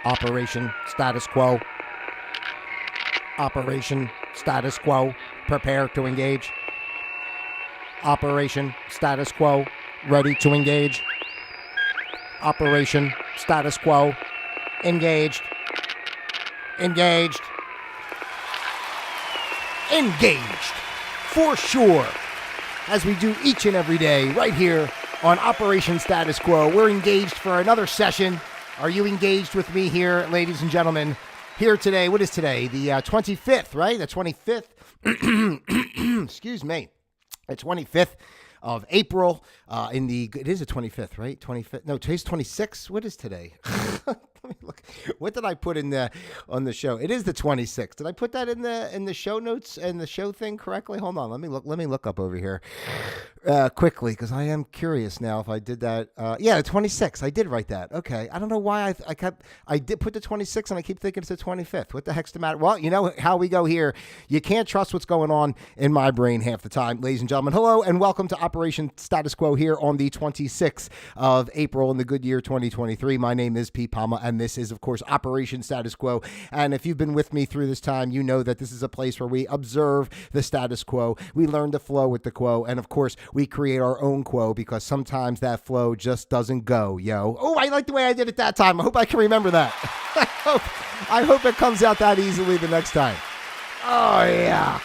Operation Status Quo. Operation Status Quo. Prepare to engage. Operation Status Quo. Ready to engage. Operation Status Quo. Engaged. Engaged. Engaged. For sure. As we do each and every day right here on Operation Status Quo. We're engaged for another session. Are you engaged with me here, ladies and gentlemen? Here today, what is today? The 25th, right? The 25th. Excuse me. The 25th of April. It is the 25th, right? 25th. No, today's 26th. What is today? Let me look. What did I put on the show? It is the 26th. Did I put that in the show notes and the show thing correctly? Hold on. Let me look up over here quickly, because I am curious now if I did that. Yeah, the 26th. I did write that. Okay. I don't know why I did put the 26th and I keep thinking it's the 25th. What the heck's the matter? Well, you know how we go here. You can't trust what's going on in my brain half the time. Ladies and gentlemen, hello and welcome to Operation Status Quo here on the 26th of April in the good year 2023. My name is Pete Palma and this is, of course, Operation Status Quo. And if you've been with me through this time, you know that this is a place where we observe the status quo. We learn to flow with the quo. And of course, we create our own quo because sometimes that flow just doesn't go, yo. Oh, I like the way I did it that time. I hope I can remember that. I hope it comes out that easily the next time. Oh, yeah.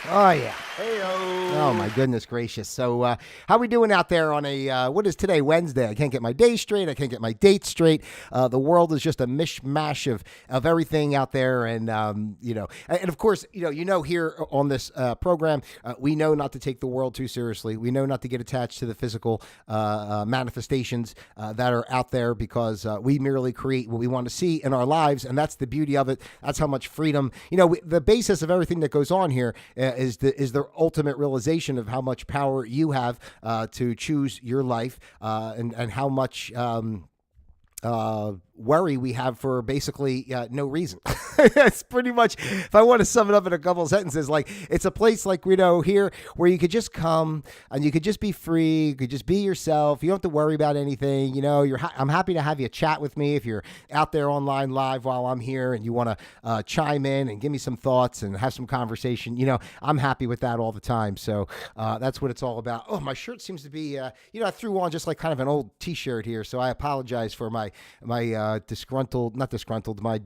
Oh, yeah. Hey-o. Oh, my goodness gracious. So how we doing out there on what is today, Wednesday? I can't get my day straight. I can't get my date straight. The world is just a mishmash of everything out there. And, and of course, here on this program, we know not to take the world too seriously. We know not to get attached to the physical manifestations that are out there because we merely create what we want to see in our lives. And that's the beauty of it. That's how much freedom, the basis of everything that goes on here is the ultimate realization of how much power you have to choose your life and how much worry we have for basically no reason. It's pretty much, if I want to sum it up in a couple of sentences, like it's a place like we know here where you could just come and you could just be free. You could just be yourself. You don't have to worry about anything. I'm happy to have you chat with me if you're out there online live while I'm here and you want to chime in and give me some thoughts and have some conversation. I'm happy with that all the time. So that's what it's all about. Oh, my shirt seems to be, I threw on just like kind of an old t-shirt here. So I apologize for my my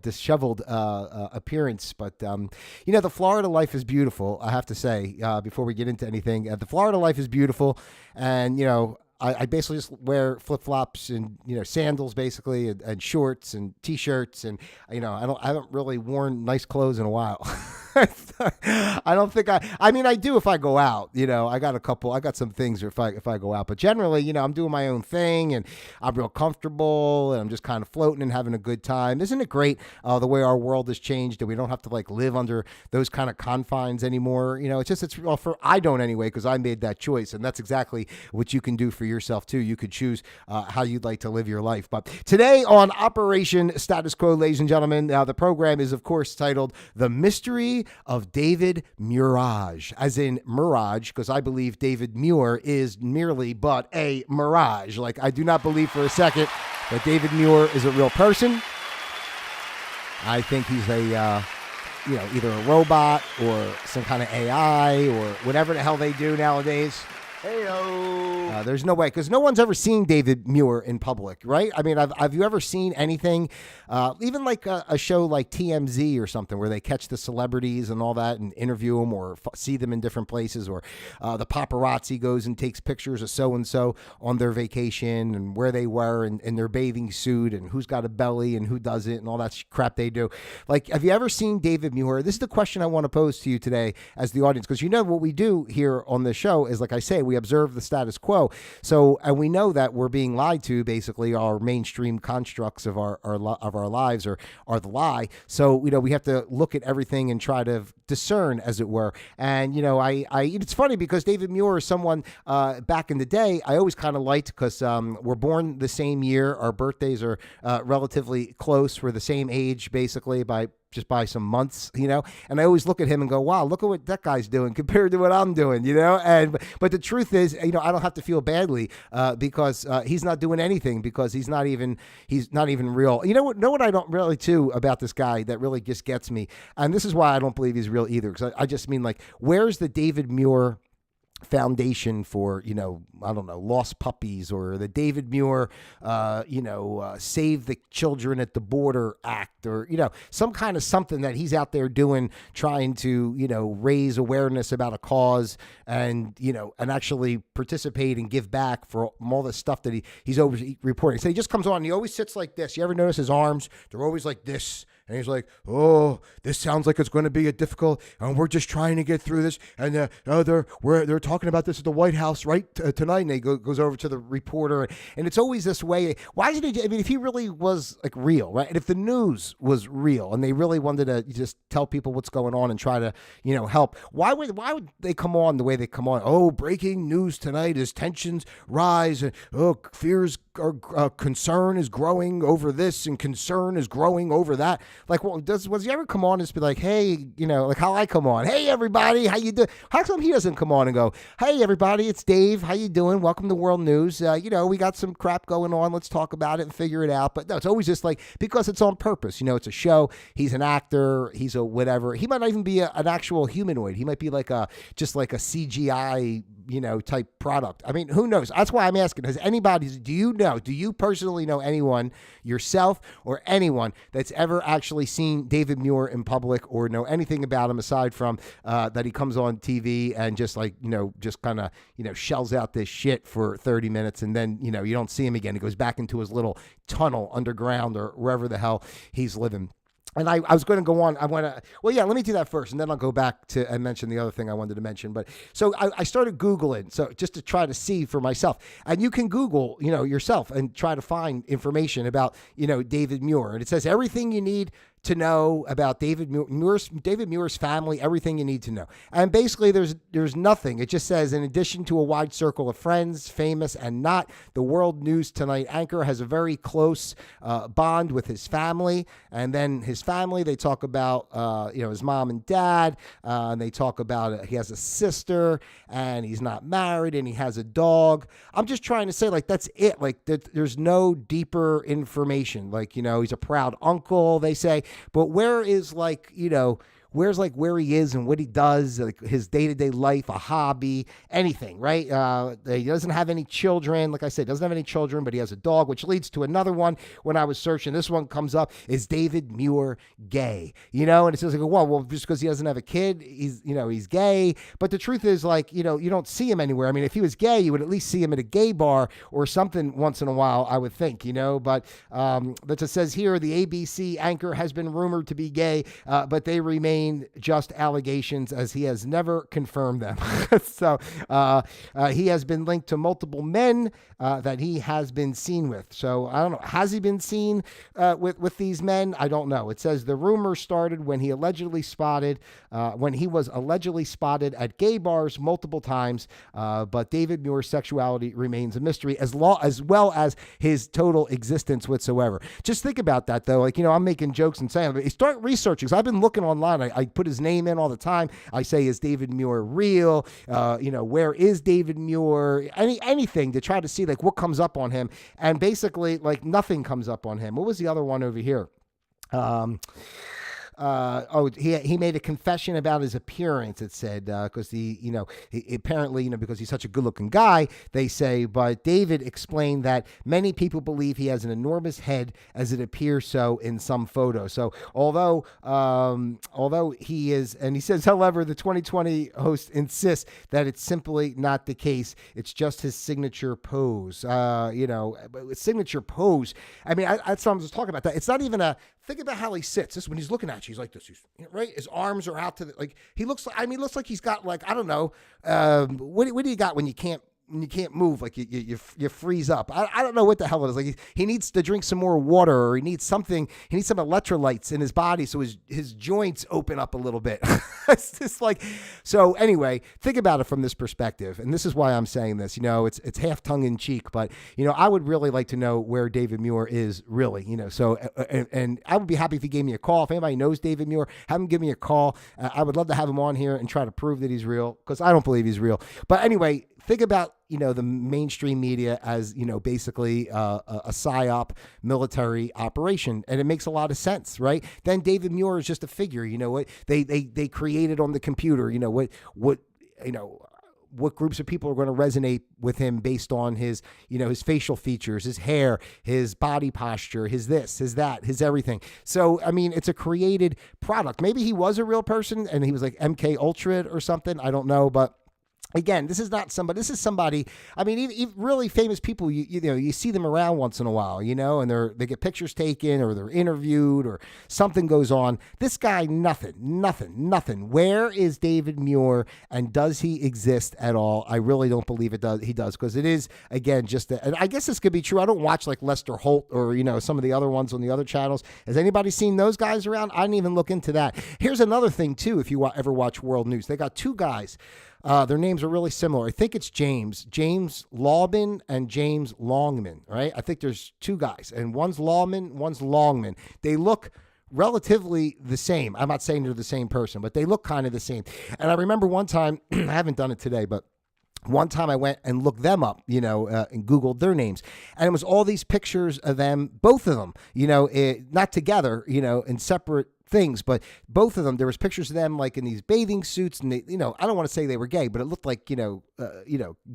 disheveled appearance. But, the Florida life is beautiful, I have to say, before we get into anything. The Florida life is beautiful. And, I basically just wear flip-flops and, sandals basically and shorts and T-shirts. And, I haven't really worn nice clothes in a while. I don't think I do if I go out, I got some things if I go out, but generally, I'm doing my own thing and I'm real comfortable and I'm just kind of floating and having a good time. Isn't it great the way our world has changed and we don't have to live under those kind of confines anymore? I don't anyway, because I made that choice, and that's exactly what you can do for yourself too. You could choose how you'd like to live your life. But today on Operation Status Quo, ladies and gentlemen, the program is of course titled The Mystery of David Muirage, as in Mirage, because I believe David Muir is merely but a mirage. I do not believe for a second that David Muir is a real person. I think he's either a robot or some kind of AI or whatever the hell they do nowadays. Hey-o. There's no way, because no one's ever seen David Muir in public, right? I mean, have you ever seen anything, even like a show like TMZ or something, where they catch the celebrities and all that and interview them or see them in different places, or the paparazzi goes and takes pictures of so-and-so on their vacation and where they were in their bathing suit and who's got a belly and who doesn't and all that crap they do. Have you ever seen David Muir? This is the question I want to pose to you today as the audience, because what we do here on this show is, like I say, we observe the status quo. So, and we know that we're being lied to. Basically, our mainstream constructs of our lives are the lie. So, we have to look at everything and try to discern, as it were. And, it's funny because David Muir is someone back in the day I always kind of liked, because we're born the same year. Our birthdays are relatively close. We're the same age, basically, by just by some months, and I always look at him and go, wow, look at what that guy's doing compared to what I'm doing, and but the truth is, I don't have to feel badly because he's not doing anything, because he's not even real. Know what I don't really too about this guy that really just gets me, and this is why I don't believe he's real either, because I just mean, like, where's the David Muir Foundation for, I don't know, lost puppies, or the David Muir, Save the Children at the Border Act, or, some kind of something that he's out there doing, trying to, raise awareness about a cause, and, and actually participate and give back for all the stuff that he's over reporting. So he just comes on and he always sits like this. You ever notice his arms? They're always like this. And he's like, oh, this sounds like it's going to be a difficult, and we're just trying to get through this. And they're talking about this at the White House right tonight. And he goes over to the reporter, and it's always this way. Why isn't he? I mean, if he really was like real, right? And if the news was real, and they really wanted to just tell people what's going on and try to, help, why would they come on the way they come on? Oh, breaking news tonight as tensions rise, and fears or concern is growing over this, and concern is growing over that. Like, well, was he ever come on and just be like, hey, like how I come on? Hey, everybody, how you doing? How come he doesn't come on and go, hey, everybody, it's Dave. How you doing? Welcome to World News. We got some crap going on. Let's talk about it and figure it out. But no, it's always just like, because it's on purpose. It's a show. He's an actor. He's a whatever. He might not even be an actual humanoid. He might be just like a CGI, type product. I mean, who knows? That's why I'm asking. Do you personally know anyone, yourself or anyone, that's ever actually seen David Muir in public, or know anything about him aside from that he comes on TV and just just kind of, shells out this shit for 30 minutes, and then, you don't see him again. He goes back into his little tunnel underground or wherever the hell he's living. And I was going to go on. Let me do that first, and then I'll go back to and mention the other thing I wanted to mention. But so I started Googling, so just to try to see for myself. And you can Google, yourself, and try to find information about, David Muir. And it says everything you need to know about David Muir's family, everything you need to know. And basically there's nothing. It just says, in addition to a wide circle of friends, famous and not, the World News Tonight anchor has a very close bond with his family. And then his family, they talk about, his mom and dad, and they talk about he has a sister, and he's not married, and he has a dog. I'm just trying to say, like, that's it. Like, there's no deeper information. Like, he's a proud uncle, they say. But where is where he is and what he does, like his day-to-day life, a hobby, anything, right? He doesn't have any children. Like I said, doesn't have any children, but he has a dog, which leads to another one. When I was searching, this one comes up, is David Muir gay? And it says, like, well, just because he doesn't have a kid, he's gay. But the truth is, like, you don't see him anywhere. I mean, if he was gay, you would at least see him at a gay bar or something once in a while, I would think, but it says here, the ABC anchor has been rumored to be gay, but they remain just allegations, as he has never confirmed them. So he has been linked to multiple men that he has been seen with. So I don't know. Has he been seen with these men? I don't know. It says the rumor started when he was allegedly spotted at gay bars multiple times. But David Muir's sexuality remains a mystery, as well as his total existence whatsoever. Just think about that, though. Like, I'm making jokes and saying, start researching. So I've been looking online. I put his name in all the time. I say, is David Muir real? Where is David Muir? Anything to try to see, like, what comes up on him. And basically, like, nothing comes up on him. What was the other one over here? He made a confession about his appearance. It said because he apparently because he's such a good-looking guy, they say. But David explained that many people believe he has an enormous head, as it appears so in some photos. So although he is, and he says, however, the 2020 host insists that it's simply not the case. It's just his signature pose. Signature pose. I mean, that's what I was talking about. That it's not even a. Think about how he sits. This when he's looking at you, he's like this. He's right. His arms are out to the like. He looks like. I mean, looks like he's got like I don't know. What do you got when you can't you can't move, like you freeze up. I don't know what the hell it is. Like he needs to drink some more water, or he needs some electrolytes in his body so his joints open up a little bit. It's just like, so anyway, think about it from this perspective, and this is why I'm saying this. It's half tongue in cheek, but I would really like to know where David Muir is really. So and I would be happy if he gave me a call. If anybody knows David Muir, have him give me a call. I would love to have him on here and try to prove that he's real, because I don't believe he's real. But anyway, think about the mainstream media as basically a psyop military operation, and it makes a lot of sense, right? Then David Muir is just a figure. What they created on the computer. What groups of people are going to resonate with him based on his his facial features, his hair, his body posture, his this, his that, his everything. So I mean, it's a created product. Maybe he was a real person and he was like MK Ultra or something. I don't know, but again, this is not somebody. This is somebody. I mean, even really famous people. You see them around once in a while, and they get pictures taken, or they're interviewed, or something goes on. This guy, nothing. Where is David Muir, and does he exist at all? I really don't believe it does. He does, because it is, again, and I guess this could be true. I don't watch like Lester Holt or some of the other ones on the other channels. Has anybody seen those guys around? I didn't even look into that. Here's another thing too. If you ever watch World News, they got two guys. Their names are really similar. I think it's James Lawman and James Longman, right? I think there's two guys, and one's Lawman, one's Longman. They look relatively the same. I'm not saying they're the same person, but they look kind of the same. And I remember one time, I haven't done it today, but one time I went and looked them up, and Googled their names. And it was all these pictures of them, both of them, not together, in separate things, but both of them, there was pictures of them like in these bathing suits, and they, I don't want to say they were gay, but it looked like,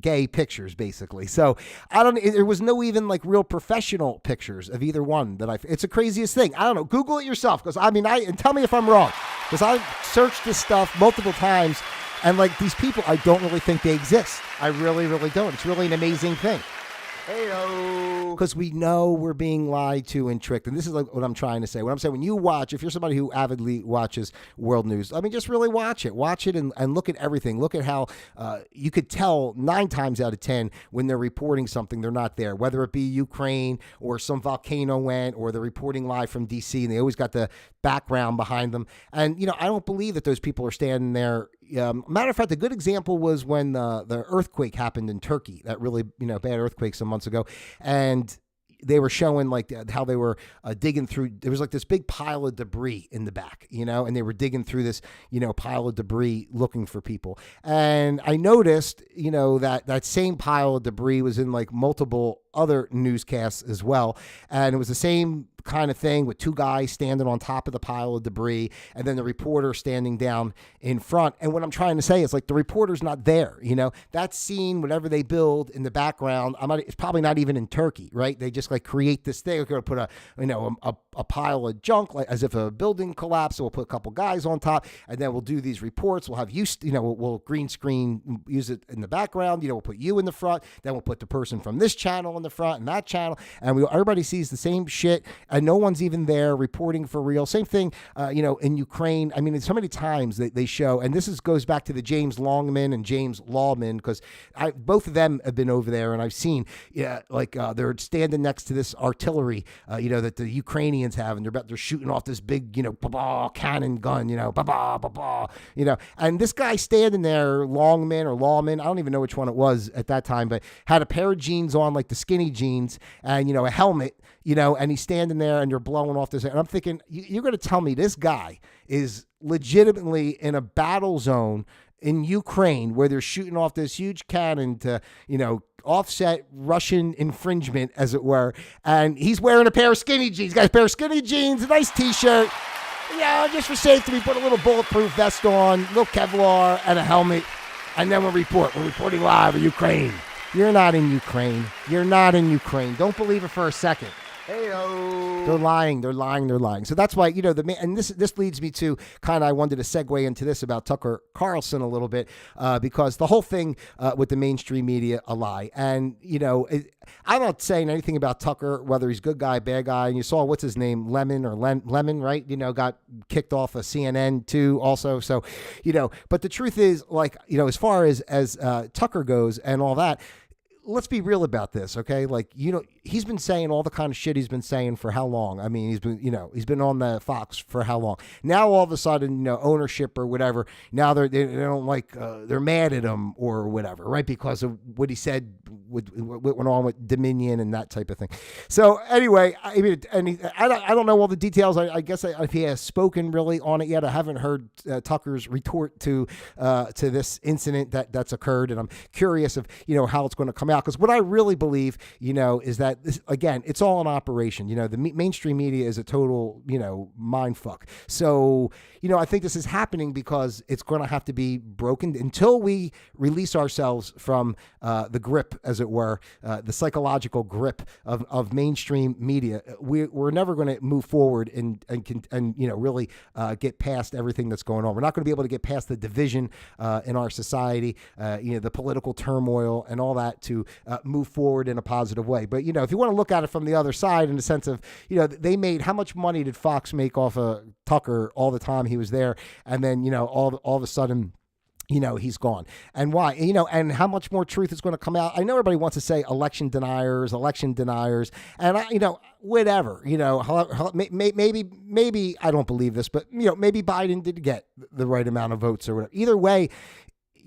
gay pictures basically. So there was no even like real professional pictures of either one it's the craziest thing. I don't know. Google it yourself. And tell me if I'm wrong, because I've searched this stuff multiple times, and like these people, I don't really think they exist. I really, really don't. It's really an amazing thing. Hey-o. Because we know we're being lied to and tricked. And this is like what I'm trying to say. What I'm saying, when you watch, if you're somebody who avidly watches world news, I mean, just really watch it. Watch it and look at everything. Look at how you could tell 9 times out of 10 when they're reporting something, they're not there. Whether it be Ukraine or some volcano went, or they're reporting live from D.C., and they always got the background behind them. And, I don't believe that those people are standing there. Matter of fact, a good example was when the earthquake happened in Turkey, that really, bad earthquake some months ago. And they were showing like how they were digging through. There was like this big pile of debris in the back, and they were digging through this, pile of debris looking for people. And I noticed, that same pile of debris was in like multiple other newscasts as well. And it was the same kind of thing with 2 guys standing on top of the pile of debris, and then the reporter standing down in front. And what I'm trying to say is, like, the reporter's not there. That scene, whatever they build in the background, it's probably not even in Turkey, right? They just like create this thing. We're going to put a pile of junk, like as if a building collapsed. So we'll put a couple guys on top, and then we'll do these reports. We'll have we'll green screen, use it in the background. We'll put you in the front. Then we'll put the person from this channel in the front and that channel, and everybody sees the same shit. And no one's even there reporting for real. Same thing, in Ukraine. I mean, so many times they show, and this goes back to the James Longman and James Lawman, because both of them have been over there, and I've seen, they're standing next to this artillery, that the Ukrainians have, and they're shooting off this big, cannon gun, and this guy standing there, Longman or Lawman, I don't even know which one it was at that time, but had a pair of jeans on, like the skinny jeans, and a helmet. And he's standing there, and you're blowing off this. And I'm thinking, you're going to tell me this guy is legitimately in a battle zone in Ukraine where they're shooting off this huge cannon to, offset Russian infringement, as it were. And he's wearing a pair of skinny jeans. He's got a pair of skinny jeans, a nice T-shirt. Just for safety, we put a little bulletproof vest on, a little Kevlar, and a helmet. And then we'll report. We're reporting live in Ukraine. You're not in Ukraine. You're not in Ukraine. Don't believe it for a second. Hey-o. They're lying. So that's why, and this leads me to I wanted to segue into this about Tucker Carlson a little bit, because the whole thing with the mainstream media, a lie. And, I'm not saying anything about Tucker, whether he's good guy, bad guy. And you saw, what's his name? Lemon, right? Got kicked off of CNN too also. So, but the truth is, as far as Tucker goes and all that, let's be real about this, okay? Like, he's been saying all the kind of shit he's been saying for how long? I mean, he's been on the Fox for how long? Now all of a sudden, ownership or whatever, now they don't like, they're mad at him or whatever, right? Because of what he said, what went on with Dominion and that type of thing. So anyway, I mean, I don't know all the details. I guess if he has spoken really on it yet. I haven't heard Tucker's retort to this incident that's occurred, and I'm curious of how it's going to come out, because what I really believe is that this, again, it's all an operation. The mainstream media is a total mind fuck. So I think this is happening because it's going to have to be broken until we release ourselves from the grip, as it were, the psychological grip of mainstream media. We're never going to move forward and really get past everything that's going on. We're not going to be able to get past the division in our society, the political turmoil and all that, to move forward in a positive way. But if you want to look at it from the other side, in the sense of they made, how much money did Fox make off of Tucker all the time he was there, and then all of a sudden he's gone. And why? And how much more truth is going to come out? I know everybody wants to say election deniers, and whatever, maybe I don't believe this, but maybe Biden did get the right amount of votes or whatever. Either way,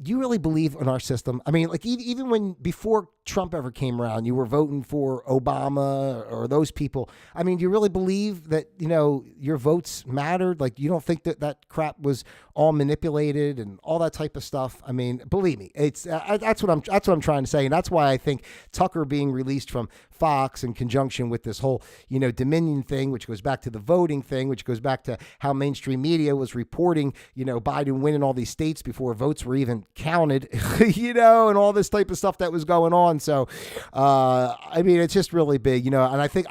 do you really believe in our system? I mean, like, even when, before Trump ever came around, you were voting for Obama or those people. I mean, do you really believe that, your votes mattered? Like, you don't think that crap was all manipulated and all that type of stuff? I mean, believe me, it's that's what I'm trying to say. And that's why I think Tucker being released from Fox in conjunction with this whole, Dominion thing, which goes back to the voting thing, which goes back to how mainstream media was reporting, Biden winning all these states before votes were even counted, and all this type of stuff that was going on. So, I mean, it's just really big, and I think,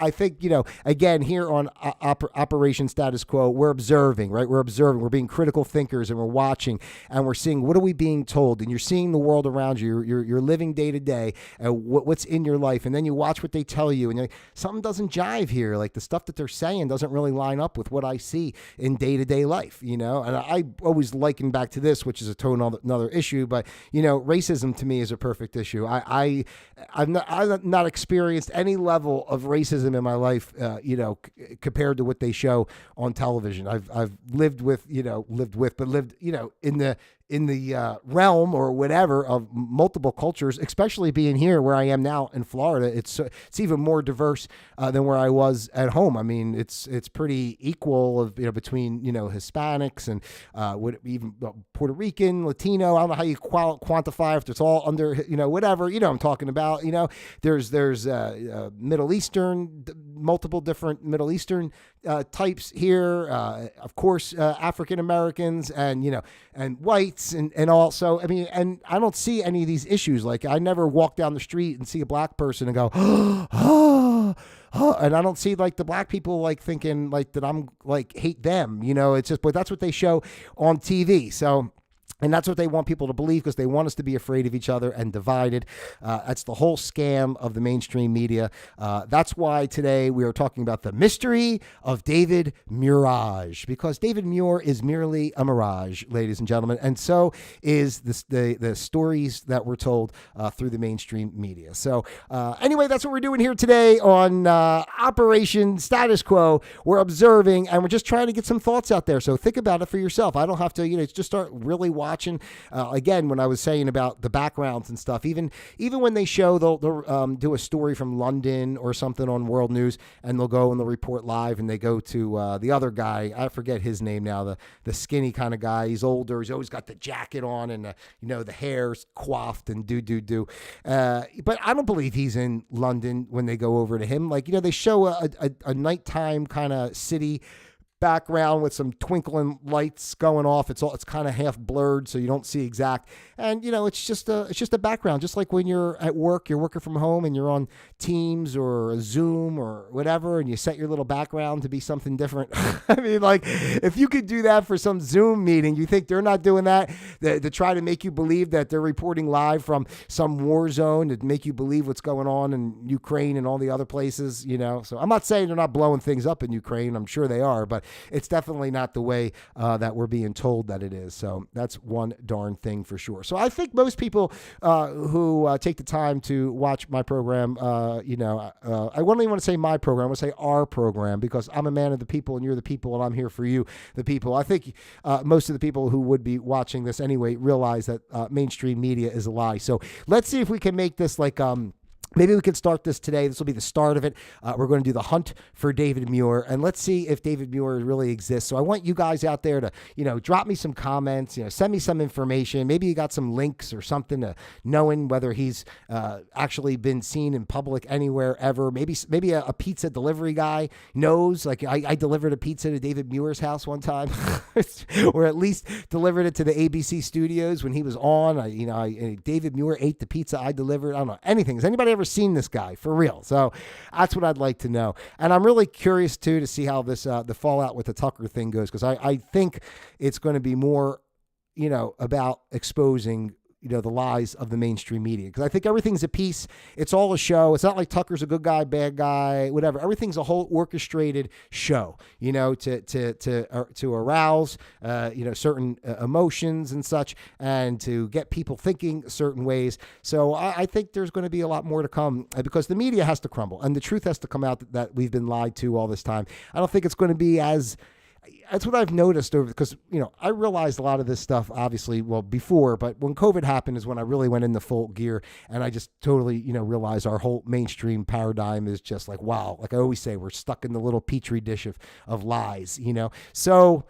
again, here on Operation Status Quo, we're observing, right? We're being critical thinkers, and we're watching, and we're seeing, what are we being told? And you're seeing the world around you. You're living day to day, what's in your life. And then you watch what they tell you, and you're like, something doesn't jive here. Like, the stuff that they're saying doesn't really line up with what I see in day to day life, and I always liken back to this, which is a total another issue, but racism to me is a perfect issue. I've not experienced any level of racism in my life, compared to what they show on television. I've lived in the realm or whatever of multiple cultures, especially being here where I am now in Florida. It's even more diverse than where I was at home. I mean, it's pretty equal of between Hispanics and even Puerto Rican, Latino. I don't know how you quantify if it's all under whatever. I'm talking about. There's Middle Eastern, multiple different Middle Eastern types here. Of course, African Americans and and whites. And also, I mean, and I don't see any of these issues. Like, I never walk down the street and see a black person and go, and I don't see like the black people like thinking like that I'm like hate them. It's just, but that's what they show on TV. So. And that's what they want people to believe, because they want us to be afraid of each other and divided. That's the whole scam of the mainstream media. That's why today we are talking about the mystery of David Muirage, because David Muir is merely a mirage, ladies and gentlemen. And so is the stories that were told through the mainstream media. So anyway, that's what we're doing here today on Operation Status Quo. We're observing, and we're just trying to get some thoughts out there. So think about it for yourself. I don't have to, just start really watching. Again, when I was saying about the backgrounds and stuff, even when they show, they'll do a story from London or something on World News, and they'll go and they'll report live, and they go to the other guy. I forget his name now, the skinny kind of guy. He's older. He's always got the jacket on, and the hair's coiffed and do. But I don't believe he's in London when they go over to him. Like, they show a nighttime kind of city background with some twinkling lights going off. It's kind of half blurred, so you don't see exact. And it's just a background, just like when you're at work, you're working from home and you're on Teams or Zoom or whatever, and you set your little background to be something different. I mean, like, if you could do that for some Zoom meeting, you think they're not doing that to try to make you believe that they're reporting live from some war zone, to make you believe what's going on in Ukraine and all the other places. So I'm not saying they're not blowing things up in Ukraine. I'm sure they are, but it's definitely not the way that we're being told that it is. So that's one darn thing for sure. So I think most people who take the time to watch my program, I wouldn't even want to say my program, I want to say our program, because I'm a man of the people and you're the people and I'm here for you, the people. I think most of the people who would be watching this anyway realize that mainstream media is a lie. So let's see if we can make this like maybe we could start this today. This will be the start of it. We're going to do the hunt for David Muir, and let's see if David Muir really exists. So I want you guys out there to, drop me some comments, send me some information. Maybe you got some links or something to knowing whether he's actually been seen in public anywhere ever. Maybe a pizza delivery guy knows. Like I delivered a pizza to David Muir's house one time, or at least delivered it to the ABC studios when he was on. David Muir ate the pizza I delivered. I don't know anything. Has anybody ever seen this guy for real? So that's what I'd like to know. And I'm really curious too to see how this the fallout with the Tucker thing goes, because I think it's going to be more about exposing the lies of the mainstream media, because I think everything's a piece. It's all a show. It's not like Tucker's a good guy, bad guy, whatever. Everything's a whole orchestrated show, to arouse, certain emotions and such, and to get people thinking certain ways. So I think there's going to be a lot more to come, because the media has to crumble and the truth has to come out that we've been lied to all this time. I don't think it's going to be as... That's what I've noticed over, because, I realized a lot of this stuff, obviously, before, but when COVID happened is when I really went into full gear, and I just totally, realized our whole mainstream paradigm is just like, wow. Like I always say, we're stuck in the little petri dish of lies, So,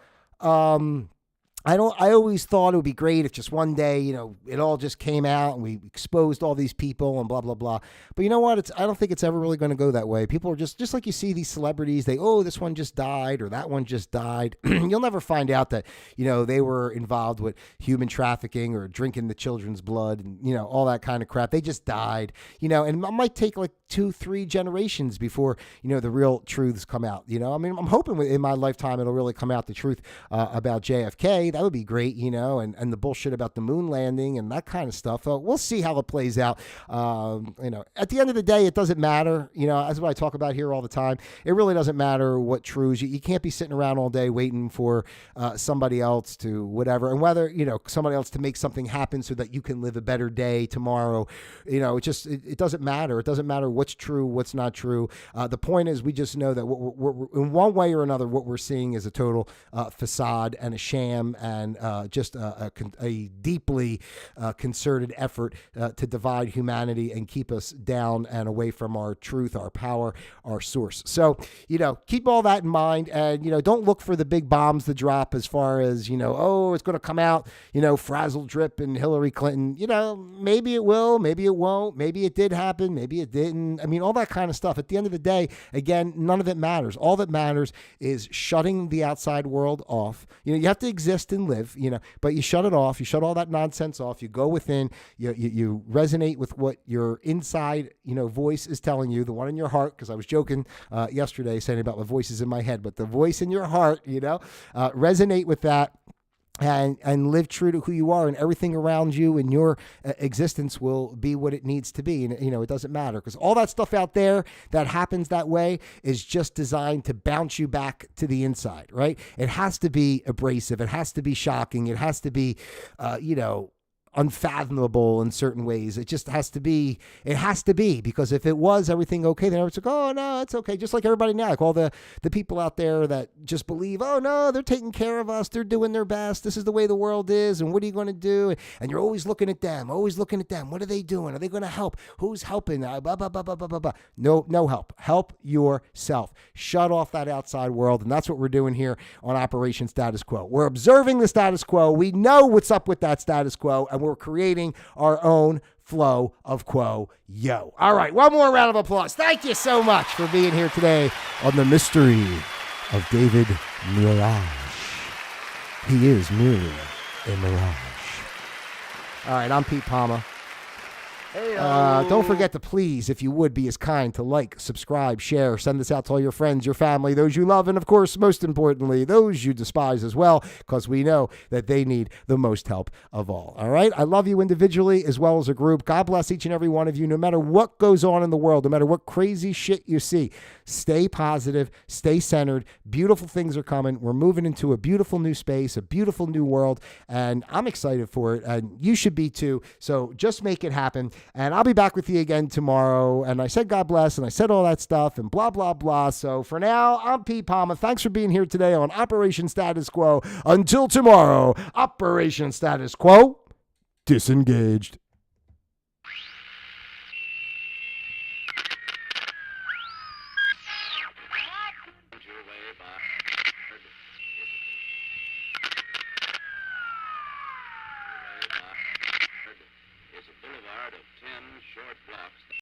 I always thought it would be great if just one day, it all just came out and we exposed all these people and blah, blah, blah. But you know what? I don't think it's ever really going to go that way. People are just like you see these celebrities, this one just died or that one just died. You'll never find out that, they were involved with human trafficking or drinking the children's blood and, all that kind of crap. They just died, and it might take like 2-3 generations before, the real truths come out. I'm hoping in my lifetime, it'll really come out the truth about JFK. That would be great, and the bullshit about the moon landing and that kind of stuff. We'll see how it plays out. At the end of the day, it doesn't matter. That's what I talk about here all the time. It really doesn't matter what truths. You can't be sitting around all day waiting for somebody else to whatever, and whether, somebody else to make something happen so that you can live a better day tomorrow. It doesn't matter. It doesn't matter what's true, what's not true. The point is, we just know that we're in one way or another, what we're seeing is a total facade and a sham, and just a deeply concerted effort to divide humanity and keep us down and away from our truth, our power, our source. So, keep all that in mind, and, don't look for the big bombs to drop as far as, it's going to come out, frazzle drip and Hillary Clinton. Maybe it will, maybe it won't, maybe it did happen, maybe it didn't. I mean, all that kind of stuff. At the end of the day, again, none of it matters. All that matters is shutting the outside world off. You have to exist and live, but you shut it off. You shut all that nonsense off. You go within, you resonate with what your inside, voice is telling you, the one in your heart. Because I was joking yesterday saying about the voices in my head, but the voice in your heart, resonate with that. And live true to who you are, and everything around you and your existence will be what it needs to be. And, it doesn't matter, because all that stuff out there that happens that way is just designed to bounce you back to the inside, right? It has to be abrasive. It has to be shocking. It has to be, unfathomable in certain ways. It just has to be, because if it was everything okay, then everyone's like, oh no, it's okay. Just like everybody now, like all the people out there that just believe, oh no, they're taking care of us. They're doing their best. This is the way the world is. And what are you going to do? And you're always looking at them. What are they doing? Are they going to help? Who's helping? Blah, blah, blah, blah, blah, blah. No help. Help yourself. Shut off that outside world. And that's what we're doing here on Operation Status Quo. We're observing the status quo. We know what's up with that status quo, and we're creating our own flow of quo. Yo. All right. One more round of applause. Thank you so much for being here today on the mystery of David Muirage. He is merely a mirage. All right. I'm Pete Palma. Don't forget to please, if you would, be as kind to like, subscribe, share, send this out to all your friends, your family, those you love, and of course, most importantly, those you despise as well, because we know that they need the most help of all. All right? I love you individually as well as a group. God bless each and every one of you, no matter what goes on in the world, no matter what crazy shit you see. Stay positive, stay centered. Beautiful things are coming. We're moving into a beautiful new space, a beautiful new world, and I'm excited for it, and you should be too. So just make it happen, and I'll be back with you again tomorrow. And I said God bless, and I said all that stuff, and blah, blah, blah. So for now, I'm Pete Palmer. Thanks for being here today on Operation Status Quo. Until tomorrow, Operation Status Quo, disengaged. Boulevard of 10 short blocks.